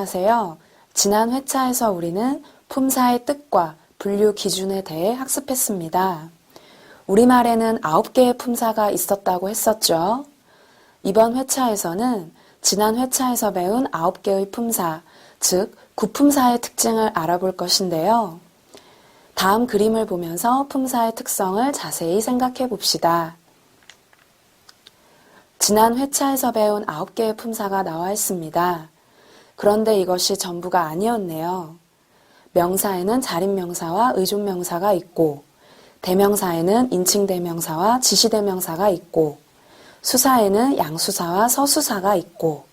안녕하세요. 지난 회차에서 우리는 품사의 뜻과 분류 기준에 대해 학습했습니다. 우리말에는 9개의 품사가 있었다고 했었죠. 이번 회차에서는 지난 회차에서 배운 9개의 품사, 즉 구품사의 특징을 알아볼 것인데요. 다음 그림을 보면서 품사의 특성을 자세히 생각해 봅시다. 지난 회차에서 배운 9개의 품사가 나와 있습니다. 그런데 이것이 전부가 아니었네요. 명사에는 자립명사와 의존명사가 있고, 대명사에는 인칭대명사와 지시대명사가 있고, 수사에는 양수사와 서수사가 있고,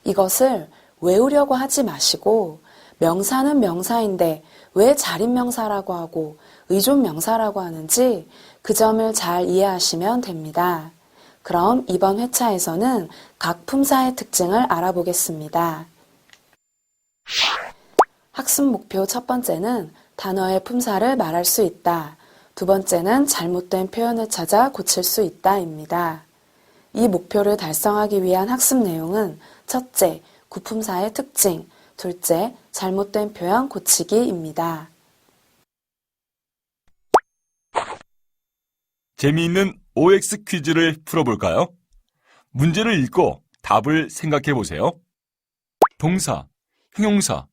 이것을 외우려고 하지 마시고, 명사는 명사인데 왜 자립명사라고 하고 의존명사라고 하는지 그 점을 잘 이해하시면 됩니다. 그럼 이번 회차에서는 각 품사의 특징을 알아보겠습니다. 학습 목표 첫 번째는 단어의 품사를 말할 수 있다. 두 번째는 잘못된 표현을 찾아 고칠 수 있다입니다. 이 목표를 달성하기 위한 학습 내용은 첫째, 구품사의 특징, 둘째, 잘못된 표현 고치기입니다. 재미있는 OX 퀴즈를 풀어볼까요? 문제를 읽고 답을 생각해 보세요. 동사, 형용사,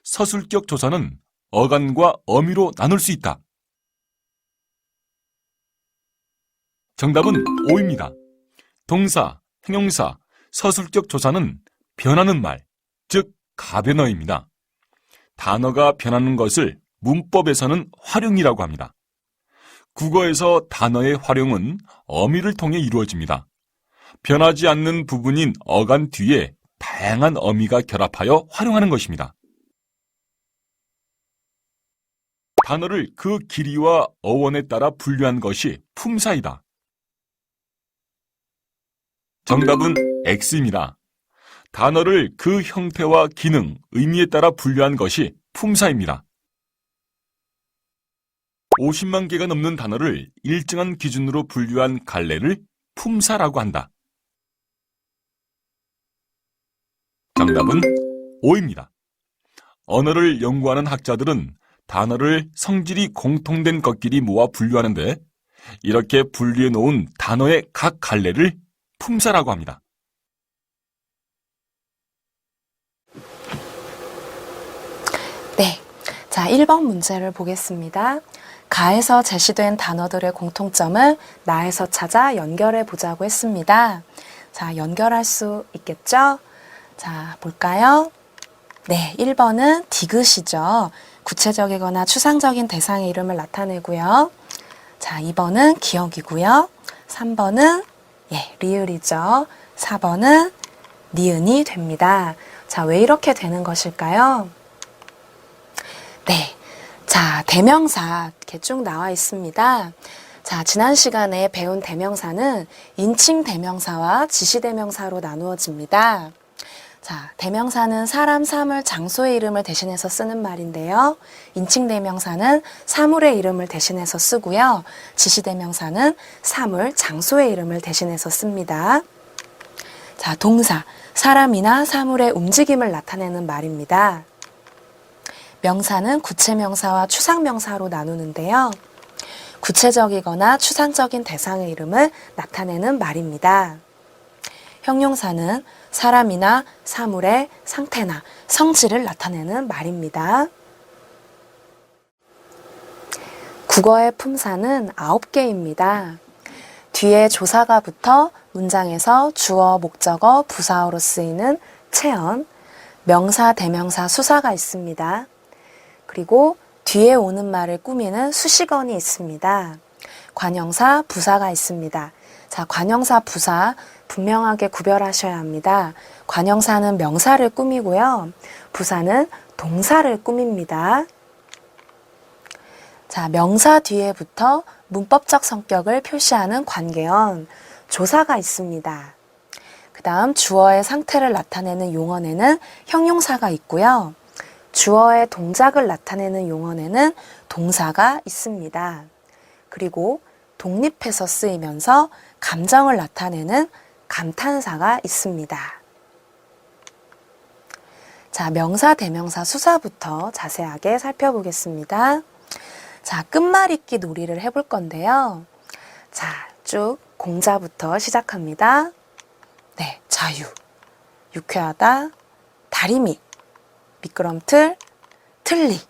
서술격 조사는 어간과 어미로 나눌 수 있다. 정답은 O입니다. 동사, 형용사, 서술격 조사는 변하는 말, 즉 가변어입니다. 단어가 변하는 것을 문법에서는 활용이라고 합니다. 국어에서 단어의 활용은 어미를 통해 이루어집니다. 변하지 않는 부분인 어간 뒤에 다양한 어미가 결합하여 활용하는 것입니다. 단어를 그 길이와 어원에 따라 분류한 것이 품사이다. 정답은 X입니다. 단어를 그 형태와 기능, 의미에 따라 분류한 것이 품사입니다. 50만 개가 넘는 단어를 일정한 기준으로 분류한 갈래를 품사라고 한다. 정답은 O입니다. 언어를 연구하는 학자들은 단어를 성질이 공통된 것끼리 모아 분류하는데 이렇게 분류해 놓은 단어의 각 갈래를 품사라고 합니다. 네, 자 1번 문제를 보겠습니다. 가에서 제시된 단어들의 공통점을 나에서 찾아 연결해 보자고 했습니다. 자, 연결할 수 있겠죠? 자, 볼까요? 네, 1번은 디귿이죠. 구체적이거나 추상적인 대상의 이름을 나타내고요. 자, 2번은 기억이고요. 3번은 리을이죠. 4번은 니은이 됩니다. 자, 왜 이렇게 되는 것일까요? 네. 자, 대명사 이렇게 쭉 나와 있습니다. 자, 지난 시간에 배운 대명사는 인칭 대명사와 지시 대명사로 나누어집니다. 자, 대명사는 사람, 사물, 장소의 이름을 대신해서 쓰는 말인데요. 인칭 대명사는 사물의 이름을 대신해서 쓰고요. 지시 대명사는 사물, 장소의 이름을 대신해서 씁니다. 자, 동사, 사람이나 사물의 움직임을 나타내는 말입니다. 명사는 구체명사와 추상명사로 나누는데요. 구체적이거나 추상적인 대상의 이름을 나타내는 말입니다. 형용사는 사람이나 사물의 상태나 성질을 나타내는 말입니다. 국어의 품사는 9개입니다. 뒤에 조사가 붙어 문장에서 주어, 목적어, 부사어로 쓰이는 체언, 명사, 대명사, 수사가 있습니다. 그리고 뒤에 오는 말을 꾸미는 수식어이 있습니다. 관형사, 부사가 있습니다. 자, 관형사, 부사 분명하게 구별하셔야 합니다. 관형사는 명사를 꾸미고요. 부사는 동사를 꾸밉니다. 자, 명사 뒤에 붙어 문법적 성격을 표시하는 관계형, 조사가 있습니다. 그 다음 주어의 상태를 나타내는 용언에는 형용사가 있고요. 주어의 동작을 나타내는 용언에는 동사가 있습니다. 그리고 독립해서 쓰이면서 감정을 나타내는 감탄사가 있습니다. 자, 명사, 대명사, 수사부터 자세하게 살펴보겠습니다. 자, 끝말잇기 놀이를 해볼 건데요. 자, 쭉 공자부터 시작합니다. 네, 자유, 유쾌하다, 다리미, 미끄럼틀, 틀리.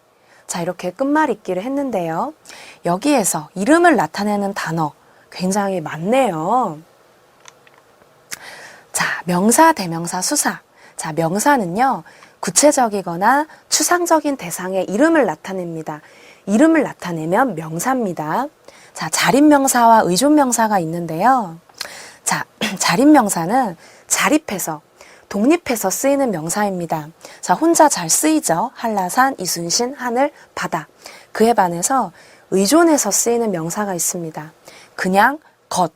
자, 이렇게 끝말잇기를 했는데요. 여기에서 이름을 나타내는 단어 굉장히 많네요. 자, 명사, 대명사, 수사. 자, 명사는요, 구체적이거나 추상적인 대상의 이름을 나타냅니다. 이름을 나타내면 명사입니다. 자, 자립명사와 의존명사가 있는데요. 자, 자립명사는 자립해서, 독립해서 쓰이는 명사입니다. 자, 혼자 잘 쓰이죠. 한라산, 이순신, 하늘, 바다. 그에 반해서 의존해서 쓰이는 명사가 있습니다. 그냥 것,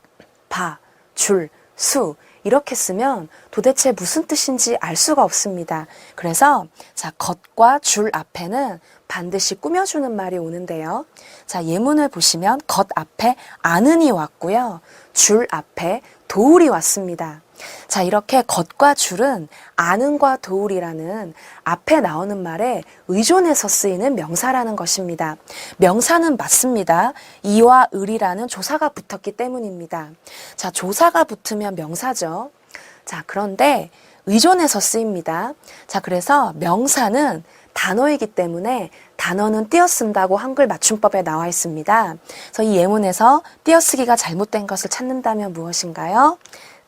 바, 줄, 수 이렇게 쓰면 도대체 무슨 뜻인지 알 수가 없습니다. 그래서 자, 것과 줄 앞에는 반드시 꾸며주는 말이 오는데요. 자, 예문을 보시면 것 앞에 아는이 왔고요. 줄 앞에 도울이 왔습니다. 자, 이렇게 것과 줄은 아는과 도울이라는 앞에 나오는 말에 의존해서 쓰이는 명사라는 것입니다. 명사는 맞습니다. 이와 을이라는 조사가 붙었기 때문입니다. 자, 조사가 붙으면 명사죠. 자, 그런데 의존해서 쓰입니다. 자, 그래서 명사는 단어이기 때문에 단어는 띄어쓴다고 한글 맞춤법에 나와 있습니다. 그래서 이 예문에서 띄어쓰기가 잘못된 것을 찾는다면 무엇인가요?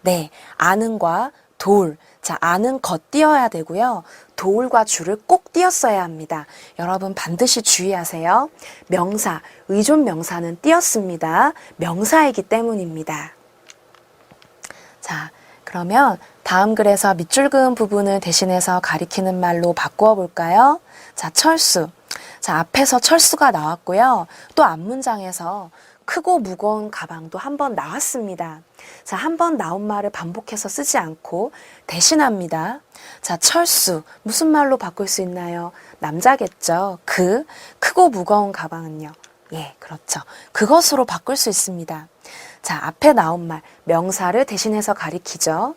네, 아는과 도울. 자, 아는 것 띄어야 되고요. 도울과 줄을 꼭 띄었어야 합니다. 여러분 반드시 주의하세요. 명사, 의존 명사는 띄었습니다. 명사이기 때문입니다. 자, 그러면 다음 글에서 밑줄 그은 부분을 대신해서 가리키는 말로 바꾸어 볼까요? 자, 철수. 자, 앞에서 철수가 나왔고요. 또 앞문장에서 크고 무거운 가방도 한 번 나왔습니다. 자, 한 번 나온 말을 반복해서 쓰지 않고 대신합니다. 자, 철수. 무슨 말로 바꿀 수 있나요? 남자겠죠. 크고 무거운 가방은요. 예, 그렇죠. 그것으로 바꿀 수 있습니다. 자, 앞에 나온 말, 명사를 대신해서 가리키죠.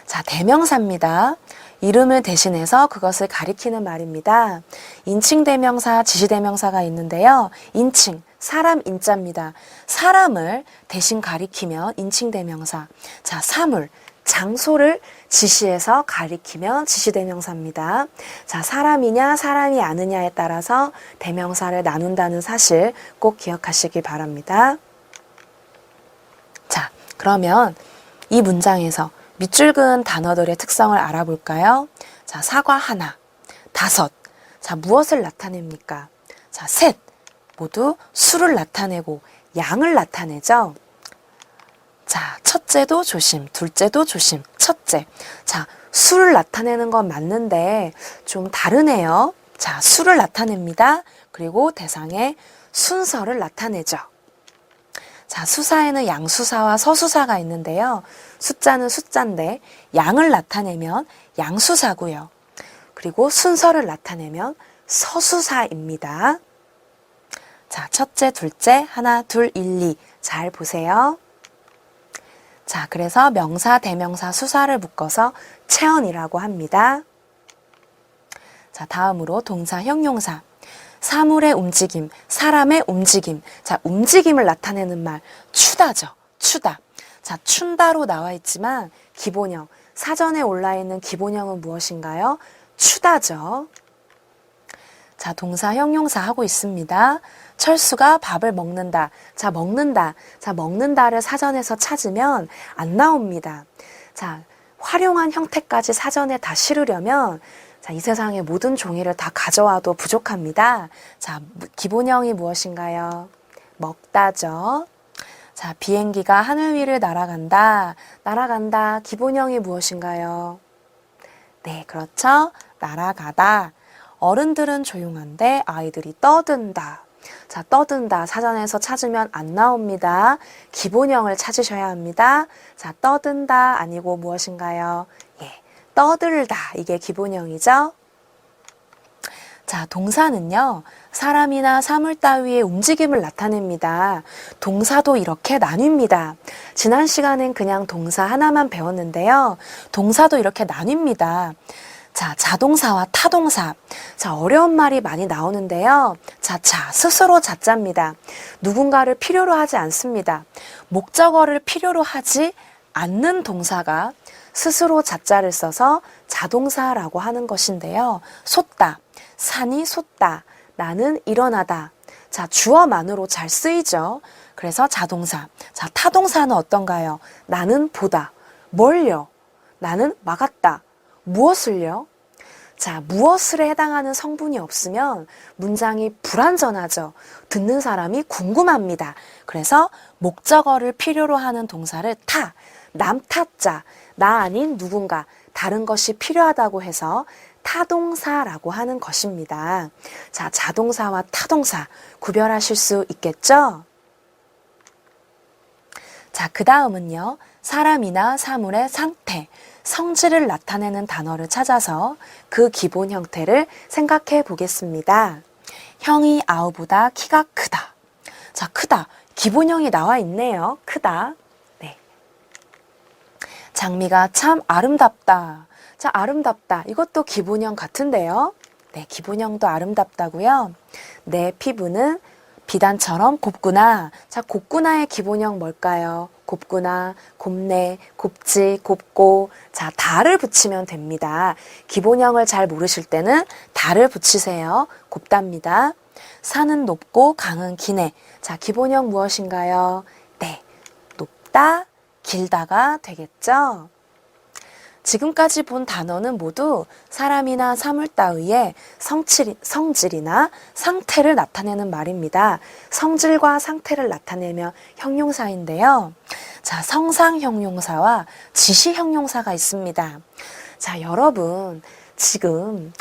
자, 대명사입니다. 이름을 대신해서 그것을 가리키는 말입니다. 인칭대명사, 지시대명사가 있는데요. 인칭, 사람 인자입니다. 사람을 대신 가리키면 인칭대명사. 자, 사물, 장소를 지시해서 가리키면 지시대명사입니다. 자, 사람이냐 사람이 아니냐에 따라서 대명사를 나눈다는 사실 꼭 기억하시기 바랍니다. 자, 그러면 이 문장에서 밑줄 그은 단어들의 특성을 알아볼까요? 자, 사과 하나, 다섯. 자, 무엇을 나타냅니까? 자, 셋. 모두 수를 나타내고 양을 나타내죠. 자, 첫째도 조심, 둘째도 조심, 첫째. 자, 수를 나타내는 건 맞는데 좀 다르네요. 자, 수를 나타냅니다. 그리고 대상의 순서를 나타내죠. 자, 수사에는 양수사와 서수사가 있는데요. 숫자는 숫자인데 양을 나타내면 양수사고요. 그리고 순서를 나타내면 서수사입니다. 자, 첫째, 둘째, 하나, 둘, 일, 이. 잘 보세요. 자, 그래서 명사, 대명사, 수사를 묶어서 체언이라고 합니다. 자, 다음으로 동사, 형용사. 사물의 움직임, 사람의 움직임. 자, 움직임을 나타내는 말, 추다죠. 추다. 자, 춘다로 나와 있지만 기본형, 사전에 올라 있는 기본형은 무엇인가요? 추다죠. 자, 동사, 형용사 하고 있습니다. 철수가 밥을 먹는다. 자, 먹는다. 자, 먹는다를 사전에서 찾으면 안 나옵니다. 자, 활용한 형태까지 사전에 다 실으려면 자, 이 세상의 모든 종이를 다 가져와도 부족합니다. 자, 기본형이 무엇인가요? 먹다죠. 자, 비행기가 하늘 위를 날아간다. 날아간다. 기본형이 무엇인가요? 네, 그렇죠. 날아가다. 어른들은 조용한데 아이들이 떠든다. 자, 떠든다. 사전에서 찾으면 안 나옵니다. 기본형을 찾으셔야 합니다. 자, 떠든다 아니고 무엇인가요? 예, 떠들다. 이게 기본형이죠. 자, 동사는요. 사람이나 사물 따위의 움직임을 나타냅니다. 동사도 이렇게 나뉩니다. 지난 시간엔 그냥 동사 하나만 배웠는데요. 동사도 이렇게 나뉩니다. 자, 자동사와 타동사. 자, 어려운 말이 많이 나오는데요. 자, 스스로 자자입니다. 누군가를 필요로 하지 않습니다. 목적어를 필요로 하지 않는 동사가 스스로 자자를 써서 자동사라고 하는 것인데요. 솟다, 산이 솟다, 나는 일어나다. 자, 주어만으로 잘 쓰이죠. 그래서 자동사. 자, 타동사는 어떤가요? 나는 보다. 뭘요? 나는 막았다. 무엇을요? 자, 무엇을에 해당하는 성분이 없으면 문장이 불완전하죠. 듣는 사람이 궁금합니다. 그래서 목적어를 필요로 하는 동사를 타, 남타자, 나 아닌 누군가, 다른 것이 필요하다고 해서 타동사라고 하는 것입니다. 자, 자동사와 타동사 구별하실 수 있겠죠? 자, 그 다음은요. 사람이나 사물의 상태, 성질을 나타내는 단어를 찾아서 그 기본 형태를 생각해 보겠습니다. 형이 아우보다 키가 크다. 자, 크다. 기본형이 나와 있네요. 크다. 네. 장미가 참 아름답다. 자, 아름답다. 이것도 기본형 같은데요. 네, 기본형도 아름답다고요. 내 피부는 비단처럼 곱구나. 자, 곱구나의 기본형 뭘까요? 곱구나, 곱네, 곱지, 곱고. 자, 다를 붙이면 됩니다. 기본형을 잘 모르실 때는 다를 붙이세요. 곱답니다. 산은 높고 강은 기네. 자, 기본형 무엇인가요? 네, 높다, 길다가 되겠죠? 지금까지 본 단어는 모두 사람이나 사물 따위의 성질이나 상태를 나타내는 말입니다. 성질과 상태를 나타내면 형용사인데요. 자, 성상 형용사와 지시 형용사가 있습니다. 자, 여러분, 지금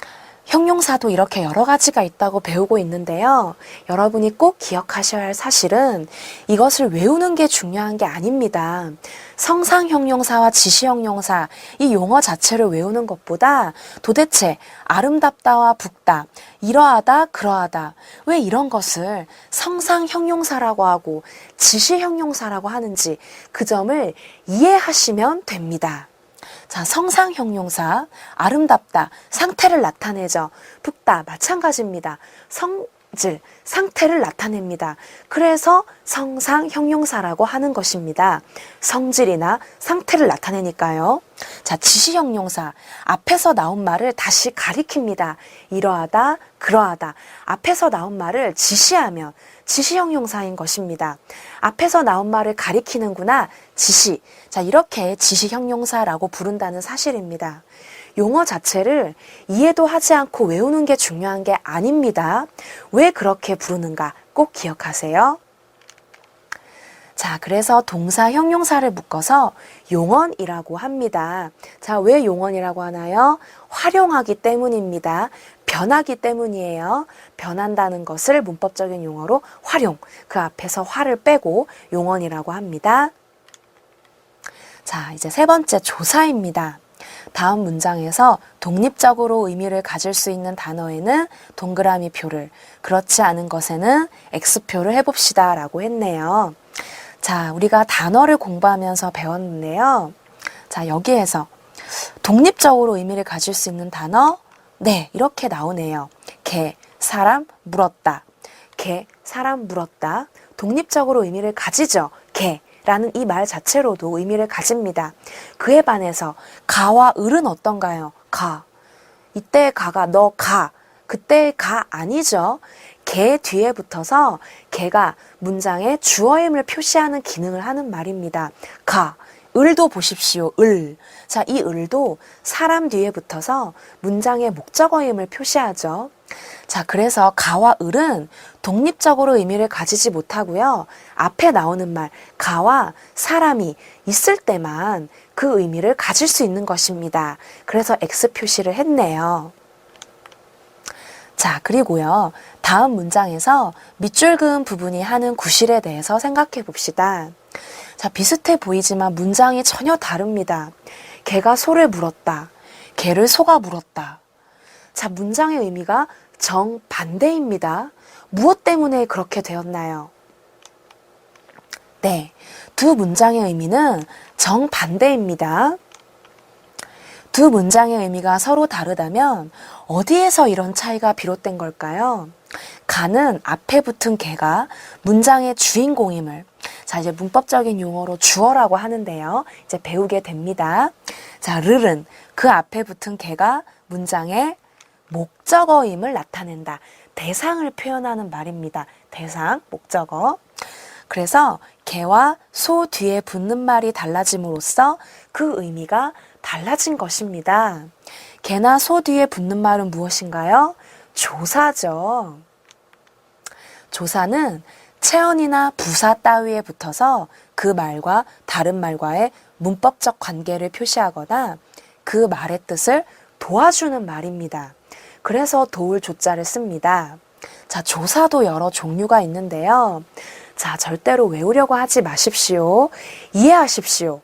형용사도 이렇게 여러 가지가 있다고 배우고 있는데요. 여러분이 꼭 기억하셔야 할 사실은 이것을 외우는 게 중요한 게 아닙니다. 성상 형용사와 지시 형용사, 이 용어 자체를 외우는 것보다 도대체 아름답다와 붓다, 이러하다, 그러하다, 왜 이런 것을 성상 형용사라고 하고 지시 형용사라고 하는지 그 점을 이해하시면 됩니다. 자, 성상 형용사, 아름답다, 상태를 나타내죠. 붓다, 마찬가지입니다. 성질, 상태를 나타냅니다. 그래서 성상 형용사라고 하는 것입니다. 성질이나 상태를 나타내니까요. 자, 지시 형용사, 앞에서 나온 말을 다시 가리킵니다. 이러하다, 그러하다. 앞에서 나온 말을 지시하면 지시 형용사인 것입니다. 앞에서 나온 말을 가리키는구나, 지시. 자, 이렇게 지시 형용사라고 부른다는 사실입니다. 용어 자체를 이해도 하지 않고 외우는 게 중요한 게 아닙니다. 왜 그렇게 부르는가 꼭 기억하세요. 자, 그래서 동사 형용사를 묶어서 용언이라고 합니다. 자, 왜 용언이라고 하나요? 활용하기 때문입니다. 변하기 때문이에요. 변한다는 것을 문법적인 용어로 활용, 그 앞에서 화를 빼고 용언이라고 합니다. 자, 이제 세 번째 조사입니다. 다음 문장에서 독립적으로 의미를 가질 수 있는 단어에는 동그라미 표를, 그렇지 않은 것에는 X표를 해봅시다 라고 했네요. 자, 우리가 단어를 공부하면서 배웠는데요. 자, 여기에서 독립적으로 의미를 가질 수 있는 단어, 네, 이렇게 나오네요. 개, 사람, 물었다. 개, 사람, 물었다. 독립적으로 의미를 가지죠. 개라는 이 말 자체로도 의미를 가집니다. 그에 반해서 가와 을은 어떤가요? 가. 이때 가가 너 가. 그때 가 아니죠. 개 뒤에 붙어서 개가 문장의 주어임을 표시하는 기능을 하는 말입니다. 가. 을도 보십시오. 을. 자, 이 을도 사람 뒤에 붙어서 문장의 목적어임을 표시하죠. 자, 그래서 가와 을은 독립적으로 의미를 가지지 못하고요. 앞에 나오는 말, 가와 사람이 있을 때만 그 의미를 가질 수 있는 것입니다. 그래서 X 표시를 했네요. 자, 그리고요. 다음 문장에서 밑줄 그은 부분이 하는 구실에 대해서 생각해 봅시다. 자, 비슷해 보이지만 문장이 전혀 다릅니다. 개가 소를 물었다. 개를 소가 물었다. 자, 문장의 의미가 정반대입니다. 무엇 때문에 그렇게 되었나요? 네, 두 문장의 의미는 정반대입니다. 두 문장의 의미가 서로 다르다면 어디에서 이런 차이가 비롯된 걸까요? 가는 앞에 붙은 개가 문장의 주인공임을, 자, 이제 문법적인 용어로 주어라고 하는데요. 이제 배우게 됩니다. 자, 르는 그 앞에 붙은 개가 문장의 목적어임을 나타낸다. 대상을 표현하는 말입니다. 대상, 목적어. 그래서 개와 소 뒤에 붙는 말이 달라짐으로써 그 의미가 달라진 것입니다. 개나 소 뒤에 붙는 말은 무엇인가요? 조사죠. 조사는 체언이나 부사 따위에 붙어서 그 말과 다른 말과의 문법적 관계를 표시하거나 그 말의 뜻을 도와주는 말입니다. 그래서 도울 조자를 씁니다. 자, 조사도 여러 종류가 있는데요. 자, 절대로 외우려고 하지 마십시오. 이해하십시오.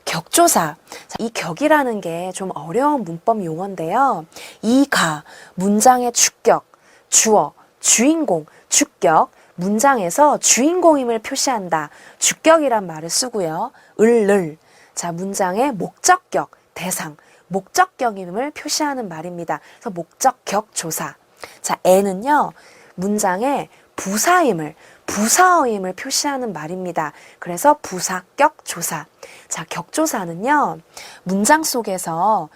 격조사. 자, 이 격이라는 게 좀 어려운 문법 용어인데요. 이 가, 문장의 주격, 주어, 주인공, 주격, 문장에서 주인공임을 표시한다. 주격이란 말을 쓰고요. 을. 자, 문장의 목적격, 대상, 목적격임을 표시하는 말입니다. 그래서 목적격 조사. 자, 애는요, 문장의 부사임을, 부사어임을 표시하는 말입니다. 그래서 부사격 조사. 자, 격조사는요, 문장 속에서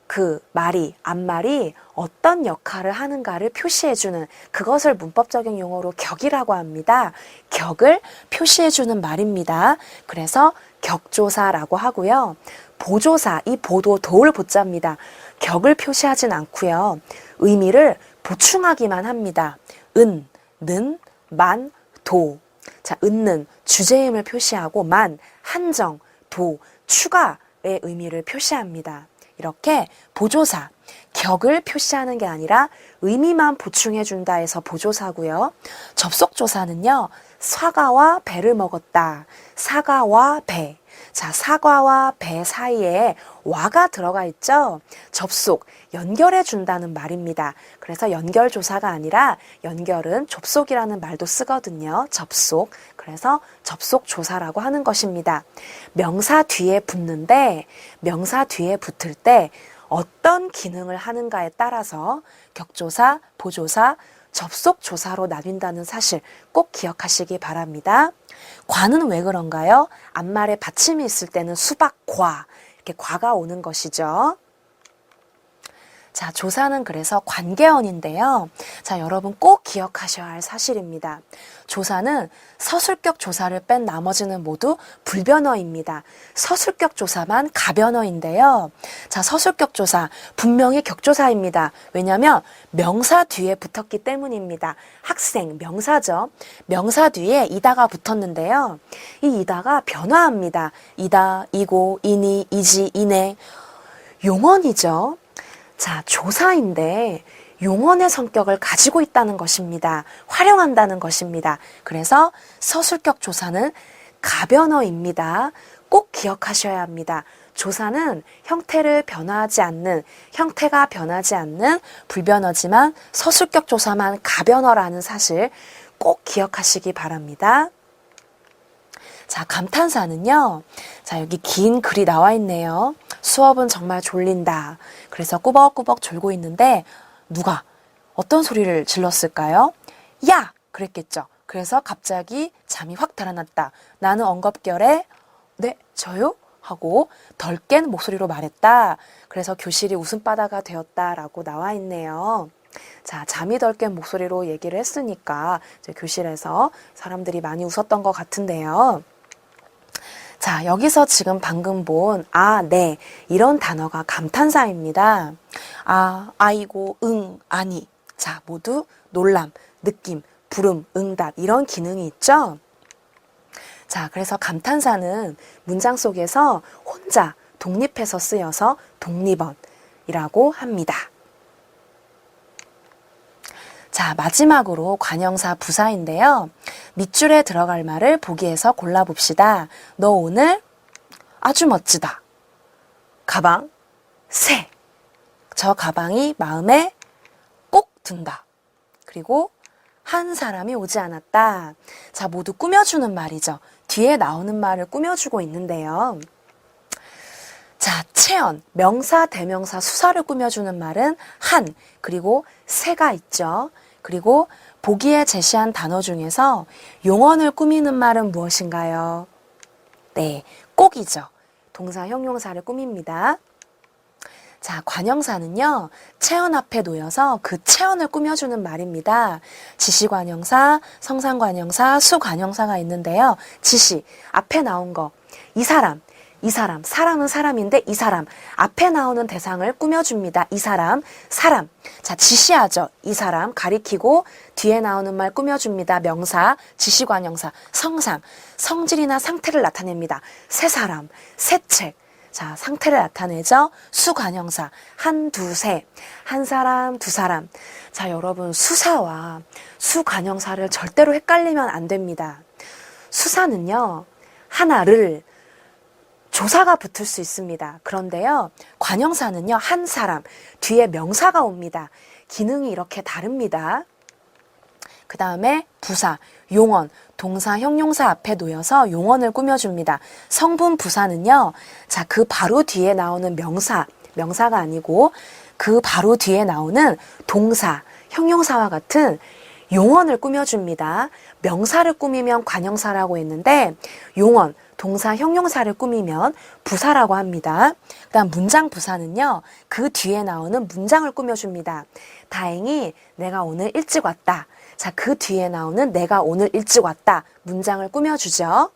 그 말이, 앞말이 어떤 역할을 하는가를 표시해주는, 그것을 문법적인 용어로 격이라고 합니다. 격을 표시해주는 말입니다. 그래서 격조사라고 하고요. 보조사, 이 보도 도울 보자입니다. 격을 표시하진 않고요. 의미를 보충하기만 합니다. 은, 는, 만, 도. 자, 은는 주제임을 표시하고 만, 한정, 도, 추가의 의미를 표시합니다. 이렇게 보조사, 격을 표시하는 게 아니라 의미만 보충해준다 해서 보조사고요. 접속조사는요, 사과와 배를 먹었다. 사과와 배. 자, 사과와 배 사이에 와가 들어가 있죠? 접속, 연결해준다는 말입니다. 그래서 연결조사가 아니라 연결은 접속이라는 말도 쓰거든요. 접속. 그래서 접속조사라고 하는 것입니다. 명사 뒤에 붙는데, 명사 뒤에 붙을 때 어떤 기능을 하는가에 따라서 격조사, 보조사, 접속조사로 나뉜다는 사실 꼭 기억하시기 바랍니다. 과는 왜 그런가요? 앞말에 받침이 있을 때는 수박, 과, 이렇게 과가 오는 것이죠. 자, 조사는 그래서 관계어인데요. 자, 여러분 꼭 기억하셔야 할 사실입니다. 조사는 서술격 조사를 뺀 나머지는 모두 불변어입니다. 서술격 조사만 가변어인데요. 자, 서술격 조사 분명히 격조사입니다. 왜냐하면 명사 뒤에 붙었기 때문입니다. 학생, 명사죠. 명사 뒤에 이다가 붙었는데요. 이 이다가 변화합니다. 이다, 이고, 이니, 이지, 이네. 용언이죠. 자, 조사인데 용언의 성격을 가지고 있다는 것입니다. 활용한다는 것입니다. 그래서 서술격 조사는 가변어입니다. 꼭 기억하셔야 합니다. 조사는 형태가 변하지 않는 불변어지만 서술격 조사만 가변어라는 사실 꼭 기억하시기 바랍니다. 자, 감탄사는요. 자, 여기 긴 글이 나와 있네요. 수업은 정말 졸린다. 그래서 꾸벅꾸벅 졸고 있는데 누가 어떤 소리를 질렀을까요? 야! 그랬겠죠. 그래서 갑자기 잠이 확 달아났다. 나는 엉겁결에 네, 저요? 하고 덜 깬 목소리로 말했다. 그래서 교실이 웃음바다가 되었다라고 나와 있네요. 자, 잠이 덜 깬 목소리로 얘기를 했으니까 이제 교실에서 사람들이 많이 웃었던 것 같은데요. 자, 여기서 지금 방금 본 네 이런 단어가 감탄사입니다. 아이고, 응, 아니. 자, 모두 놀람, 느낌, 부름, 응답 이런 기능이 있죠. 자, 그래서 감탄사는 문장 속에서 혼자 독립해서 쓰여서 독립어이라고 합니다. 자, 마지막으로 관형사 부사인데요. 밑줄에 들어갈 말을 보기에서 골라봅시다. 너 오늘 아주 멋지다. 가방, 새. 저 가방이 마음에 꼭 든다. 그리고 한 사람이 오지 않았다. 자, 모두 꾸며주는 말이죠. 뒤에 나오는 말을 꾸며주고 있는데요. 자, 체언, 명사, 대명사, 수사를 꾸며주는 말은 한, 그리고 세가 있죠. 그리고 보기에 제시한 단어 중에서 용언을 꾸미는 말은 무엇인가요? 네, 꼭이죠. 동사, 형용사를 꾸밉니다. 자, 관형사는요, 체언 앞에 놓여서 그 체언을 꾸며주는 말입니다. 지시관형사, 성상관형사, 수관형사가 있는데요. 지시, 앞에 나온 거, 이 사람, 사람은 사람인데 이 사람, 앞에 나오는 대상을 꾸며줍니다. 이 사람, 사람. 자, 지시하죠. 이 사람, 가리키고 뒤에 나오는 말 꾸며줍니다. 명사, 지시관형사, 성상, 성질이나 상태를 나타냅니다. 새 사람, 새 책. 자, 상태를 나타내죠. 수관형사, 한, 두, 세. 한 사람, 두 사람. 자, 여러분, 수사와 수관형사를 절대로 헷갈리면 안 됩니다. 수사는요, 하나를 조사가 붙을 수 있습니다. 그런데요, 관형사는요, 한 사람, 뒤에 명사가 옵니다. 기능이 이렇게 다릅니다. 그 다음에 부사, 용언, 동사, 형용사 앞에 놓여서 용언을 꾸며줍니다. 성분 부사는요, 자, 그 바로 뒤에 나오는 명사가 아니고 그 바로 뒤에 나오는 동사, 형용사와 같은 용언을 꾸며줍니다. 명사를 꾸미면 관형사라고 했는데 용언, 동사, 형용사를 꾸미면 부사라고 합니다. 그다음 문장 부사는요, 그 뒤에 나오는 문장을 꾸며줍니다. 다행히 내가 오늘 일찍 왔다. 자, 그 뒤에 나오는 내가 오늘 일찍 왔다. 문장을 꾸며주죠.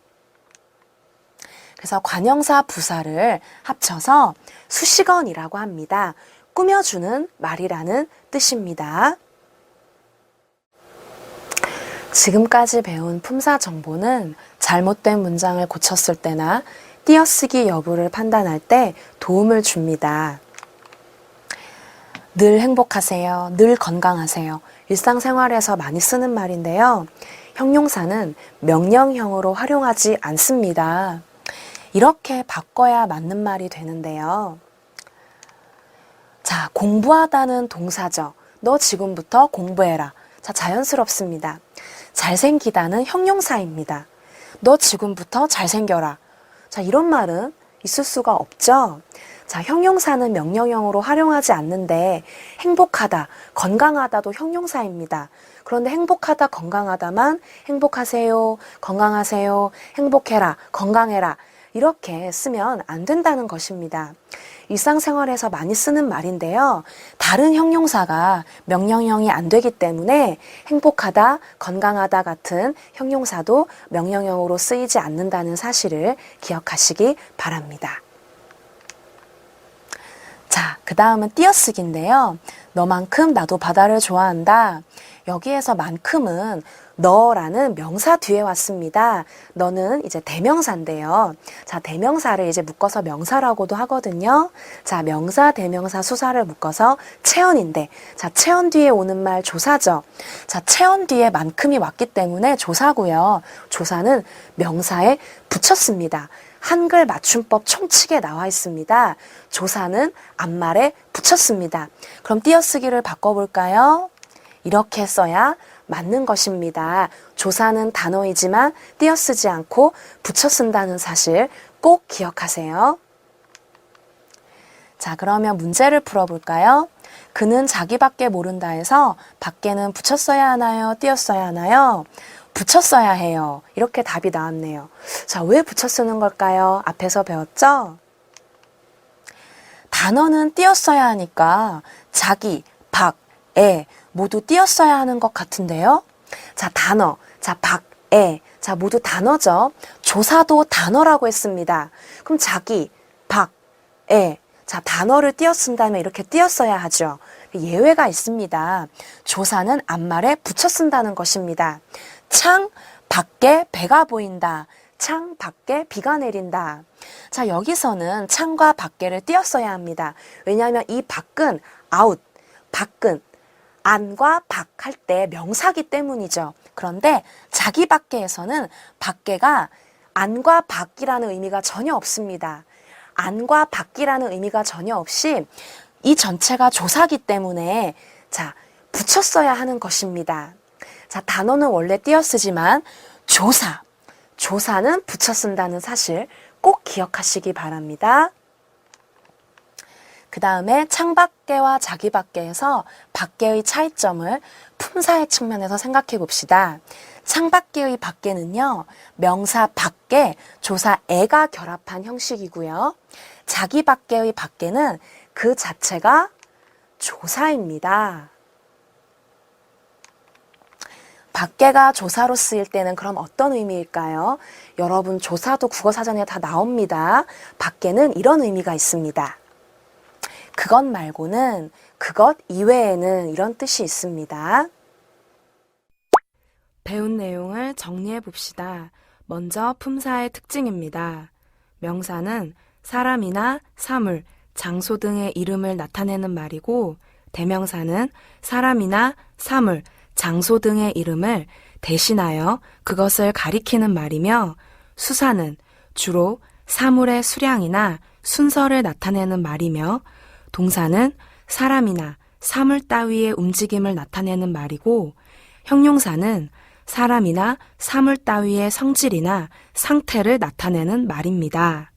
그래서 관형사 부사를 합쳐서 수식언이라고 합니다. 꾸며주는 말이라는 뜻입니다. 지금까지 배운 품사 정보는 잘못된 문장을 고쳤을 때나 띄어쓰기 여부를 판단할 때 도움을 줍니다. 늘 행복하세요. 늘 건강하세요. 일상생활에서 많이 쓰는 말인데요. 형용사는 명령형으로 활용하지 않습니다. 이렇게 바꿔야 맞는 말이 되는데요. 자, 공부하다는 동사죠. 너 지금부터 공부해라. 자, 자연스럽습니다. 잘생기다는 형용사입니다. 너 지금부터 잘생겨라. 자, 이런 말은 있을 수가 없죠. 자, 형용사는 명령형으로 활용하지 않는데 행복하다, 건강하다도 형용사입니다. 그런데 행복하다, 건강하다만 행복하세요, 건강하세요, 행복해라, 건강해라 이렇게 쓰면 안 된다는 것입니다. 일상생활에서 많이 쓰는 말인데요. 다른 형용사가 명령형이 안 되기 때문에 행복하다, 건강하다 같은 형용사도 명령형으로 쓰이지 않는다는 사실을 기억하시기 바랍니다. 자, 그 다음은 띄어쓰기인데요. 너만큼 나도 바다를 좋아한다. 여기에서 만큼은 너라는 명사 뒤에 왔습니다. 너는 이제 대명사인데요. 자, 대명사를 이제 묶어서 명사라고도 하거든요. 자, 명사, 대명사, 수사를 묶어서 체언인데, 자, 체언 뒤에 오는 말 조사죠. 자, 체언 뒤에 만큼이 왔기 때문에 조사고요. 조사는 명사에 붙였습니다. 한글 맞춤법 총칙에 나와 있습니다. 조사는 앞말에 붙였습니다. 그럼 띄어쓰기를 바꿔볼까요? 이렇게 써야 맞는 것입니다. 조사는 단어이지만 띄어쓰지 않고 붙여 쓴다는 사실 꼭 기억하세요. 자, 그러면 문제를 풀어볼까요? 그는 자기밖에 모른다 해서 밖에는 붙여 써야 하나요? 띄어 써야 하나요? 붙여 써야 해요. 이렇게 답이 나왔네요. 자, 왜 붙여 쓰는 걸까요? 앞에서 배웠죠? 단어는 띄어 써야 하니까 자기, 박, 에 모두 띄어 써야 하는 것 같은데요. 자, 단어, 자, 박, 에, 자, 모두 단어죠. 조사도 단어라고 했습니다. 그럼 자기, 박, 에, 자, 단어를 띄어 쓴다면 이렇게 띄어 써야 하죠. 예외가 있습니다. 조사는 앞말에 붙여 쓴다는 것입니다. 창 밖에 배가 보인다. 창 밖에 비가 내린다. 자, 여기서는 창과 밖에를 띄어 써야 합니다. 왜냐하면 이 밖은 아웃, 밖은 안과 밖 할 때 명사기 때문이죠. 그런데 자기 밖에에서는 밖에가 안과 밖이라는 의미가 전혀 없습니다. 안과 밖이라는 의미가 전혀 없이 이 전체가 조사기 때문에 자, 붙여 써야 하는 것입니다. 자, 단어는 원래 띄어 쓰지만 조사는 붙여 쓴다는 사실 꼭 기억하시기 바랍니다. 그 다음에 창밖에와 자기밖에에서 밖에의 차이점을 품사의 측면에서 생각해 봅시다. 창밖에의 밖에는요, 명사 밖에 조사 에가 결합한 형식이고요. 자기밖에의 밖에는 그 자체가 조사입니다. 밖에가 조사로 쓰일 때는 그럼 어떤 의미일까요? 여러분 조사도 국어사전에 다 나옵니다. 밖에는 이런 의미가 있습니다. 그것 말고는, 그것 이외에는 이런 뜻이 있습니다. 배운 내용을 정리해 봅시다. 먼저 품사의 특징입니다. 명사는 사람이나 사물, 장소 등의 이름을 나타내는 말이고, 대명사는 사람이나 사물, 장소 등의 이름을 대신하여 그것을 가리키는 말이며, 수사는 주로 사물의 수량이나 순서를 나타내는 말이며, 동사는 사람이나 사물 따위의 움직임을 나타내는 말이고, 형용사는 사람이나 사물 따위의 성질이나 상태를 나타내는 말입니다.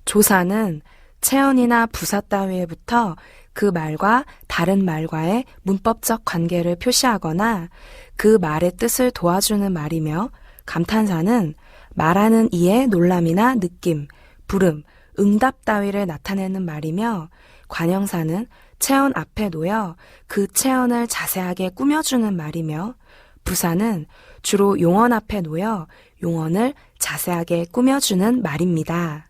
조사는 체언이나 부사 따위에부터 그 말과 다른 말과의 문법적 관계를 표시하거나 그 말의 뜻을 도와주는 말이며, 감탄사는 말하는 이의 놀람이나 느낌, 부름, 응답 따위를 나타내는 말이며, 관형사는 체언 앞에 놓여 그 체언을 자세하게 꾸며주는 말이며, 부사는 주로 용언 앞에 놓여 용언을 자세하게 꾸며주는 말입니다.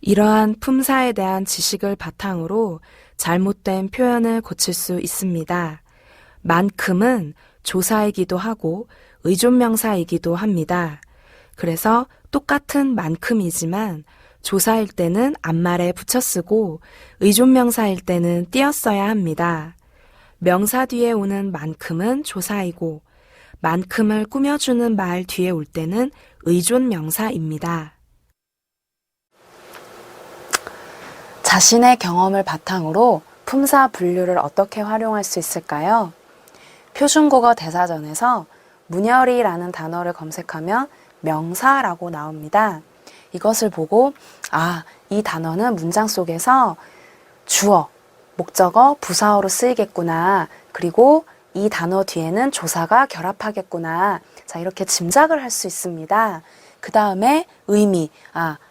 이러한 품사에 대한 지식을 바탕으로 잘못된 표현을 고칠 수 있습니다. 만큼은 조사이기도 하고 의존명사이기도 합니다. 그래서 똑같은 만큼이지만 조사일 때는 앞말에 붙여 쓰고 의존명사일 때는 띄어 써야 합니다. 명사 뒤에 오는 만큼은 조사이고 만큼을 꾸며주는 말 뒤에 올 때는 의존명사입니다. 자신의 경험을 바탕으로 품사 분류를 어떻게 활용할 수 있을까요? 표준국어 대사전에서 문열이라는 단어를 검색하면 명사라고 나옵니다. 이것을 보고 이 단어는 문장 속에서 주어, 목적어, 부사어로 쓰이겠구나. 그리고 이 단어 뒤에는 조사가 결합하겠구나. 자, 이렇게 짐작을 할 수 있습니다. 그 다음에 의미,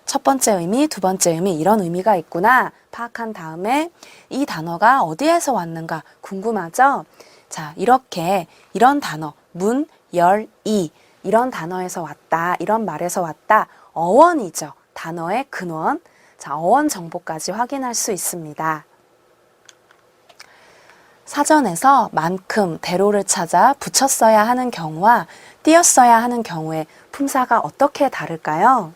첫 번째 의미, 두 번째 의미 이런 의미가 있구나 파악한 다음에 이 단어가 어디에서 왔는가 궁금하죠? 자, 이렇게 이런 단어, 문, 열, 이 이런 단어에서 왔다, 이런 말에서 왔다, 어원이죠. 단어의 근원. 자, 어원 정보까지 확인할 수 있습니다. 사전에서 만큼, 대로를 찾아 붙였어야 하는 경우와 띄었어야 하는 경우에 품사가 어떻게 다를까요?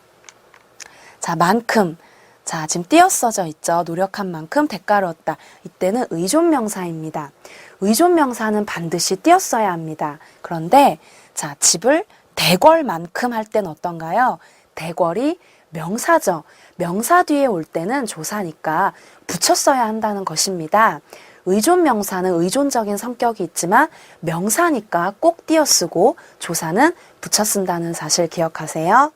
자, 만큼. 자, 지금 띄어써져 있죠. 노력한 만큼 대가를 얻다. 이때는 의존명사입니다. 의존명사는 반드시 띄었어야 합니다. 그런데 자, 집을 대궐만큼 할 때는 어떤가요? 대궐이 명사죠. 명사 뒤에 올 때는 조사니까 붙였어야 한다는 것입니다. 의존명사는 의존적인 성격이 있지만 명사니까 꼭 띄어쓰고 조사는 붙여 쓴다는 사실 기억하세요.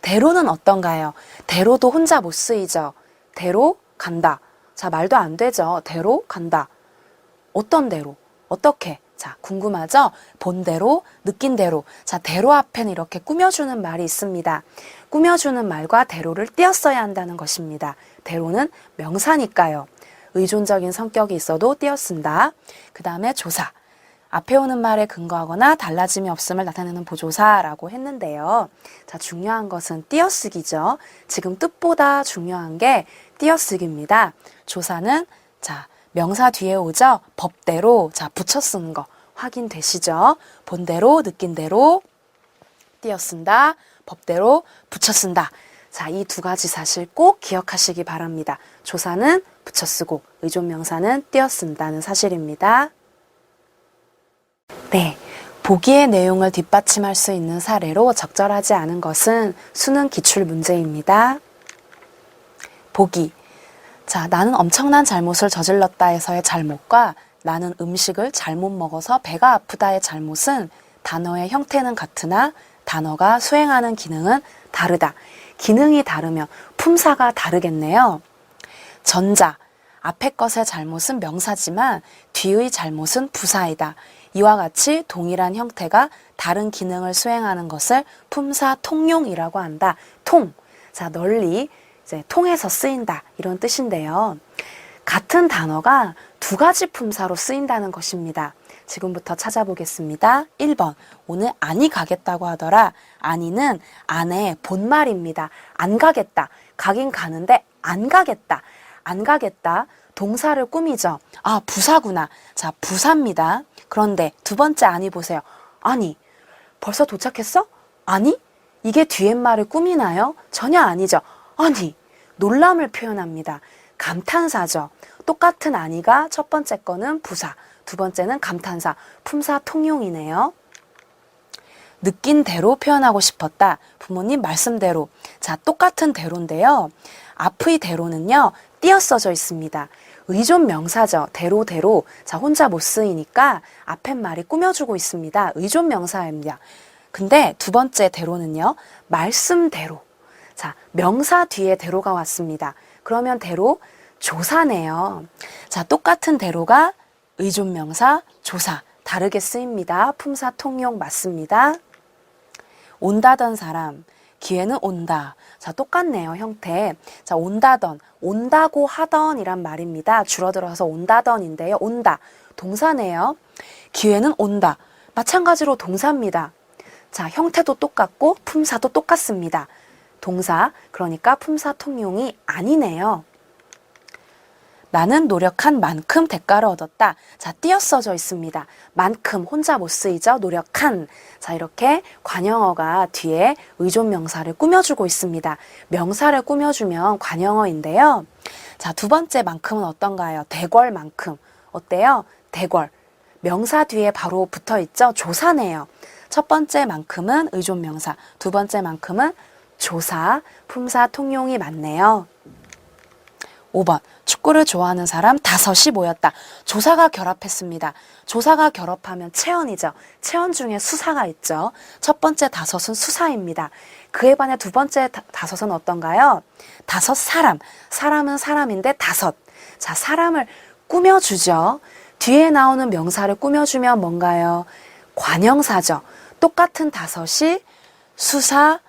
대로는 어떤가요? 대로도 혼자 못 쓰이죠. 대로 간다. 자, 말도 안 되죠. 대로 간다. 어떤 대로? 어떻게? 자, 궁금하죠? 본 대로, 느낀 대로. 자, 대로 앞에는 이렇게 꾸며주는 말이 있습니다. 꾸며주는 말과 대로를 띄었어야 한다는 것입니다. 대로는 명사니까요. 의존적인 성격이 있어도 띄어 쓴다. 그 다음에 조사. 앞에 오는 말에 근거하거나 달라짐이 없음을 나타내는 보조사라고 했는데요. 자, 중요한 것은 띄어쓰기죠. 지금 뜻보다 중요한 게 띄어쓰기입니다. 조사는 자, 명사 뒤에 오죠. 법대로 자, 붙여 쓰는 거 확인되시죠? 본대로, 느낀 대로 띄어 쓴다. 법대로 붙여 쓴다. 자, 이 두 가지 사실 꼭 기억하시기 바랍니다. 조사는 붙여 쓰고 의존명사는 띄어 쓴다는 사실입니다. 네, 보기의 내용을 뒷받침할 수 있는 사례로 적절하지 않은 것은 수능 기출 문제입니다. 보기. 자, 나는 엄청난 잘못을 저질렀다에서의 잘못과 나는 음식을 잘못 먹어서 배가 아프다의 잘못은 단어의 형태는 같으나 단어가 수행하는 기능은 다르다. 기능이 다르면 품사가 다르겠네요. 전자, 앞의 것의 잘못은 명사지만 뒤의 잘못은 부사이다. 이와 같이 동일한 형태가 다른 기능을 수행하는 것을 품사 통용이라고 한다. 통, 자 널리 이제 통해서 쓰인다 이런 뜻인데요. 같은 단어가 두 가지 품사로 쓰인다는 것입니다. 지금부터 찾아보겠습니다. 1번, 오늘 아니 가겠다고 하더라. 아니는 안의 본말입니다. 안 가겠다. 가긴 가는데 안 가겠다. 안 가겠다. 동사를 꾸미죠. 아, 부사구나. 자, 부사입니다. 그런데 두 번째 아니 보세요. 아니, 벌써 도착했어? 아니? 이게 뒤에말을 꾸미나요? 전혀 아니죠. 아니, 놀람을 표현합니다. 감탄사죠. 똑같은 아니가 첫 번째 거는 부사, 두 번째는 감탄사, 품사 통용이네요. 느낀 대로 표현하고 싶었다. 부모님 말씀대로. 자, 똑같은 대로인데요. 앞의 대로는요, 띄어써져 있습니다. 의존 명사죠. 대로. 자, 혼자 못 쓰이니까 앞에 말이 꾸며주고 있습니다. 의존 명사입니다. 근데 두 번째 대로는요, 말씀대로. 자, 명사 뒤에 대로가 왔습니다. 그러면 대로 조사네요. 자, 똑같은 대로가 의존 명사, 조사. 다르게 쓰입니다. 품사 통용 맞습니다. 온다던 사람, 기회는 온다. 자, 똑같네요, 형태. 자, 온다던, 온다고 하던 이란 말입니다. 줄어들어서 온다던인데요. 온다, 동사네요. 기회는 온다. 마찬가지로 동사입니다. 자, 형태도 똑같고 품사도 똑같습니다. 동사, 그러니까 품사 통용이 아니네요. 나는 노력한 만큼 대가를 얻었다. 자, 띄어써져 있습니다. 만큼, 혼자 못 쓰이죠? 노력한. 자, 이렇게 관형어가 뒤에 의존 명사를 꾸며주고 있습니다. 명사를 꾸며주면 관형어인데요. 자, 두 번째 만큼은 어떤가요? 대궐만큼. 어때요? 대궐. 명사 뒤에 바로 붙어 있죠? 조사네요. 첫 번째 만큼은 의존 명사, 두 번째 만큼은 조사, 품사 통용이 맞네요. 5번, 축구를 좋아하는 사람 5이 모였다. 조사가 결합했습니다. 조사가 결합하면 체언이죠. 체언 중에 수사가 있죠. 첫 번째 5은 수사입니다. 그에 반해 두 번째 5은 어떤가요? 5 사람. 사람은 사람인데 5. 자, 사람을 꾸며주죠. 뒤에 나오는 명사를 꾸며주면 뭔가요? 관형사죠. 똑같은 5이 수사,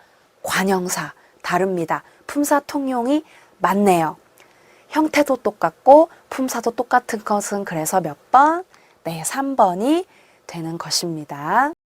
관형사. 다릅니다. 품사 통용이 맞네요. 형태도 똑같고 품사도 똑같은 것은 그래서 몇 번? 네, 3번이 되는 것입니다.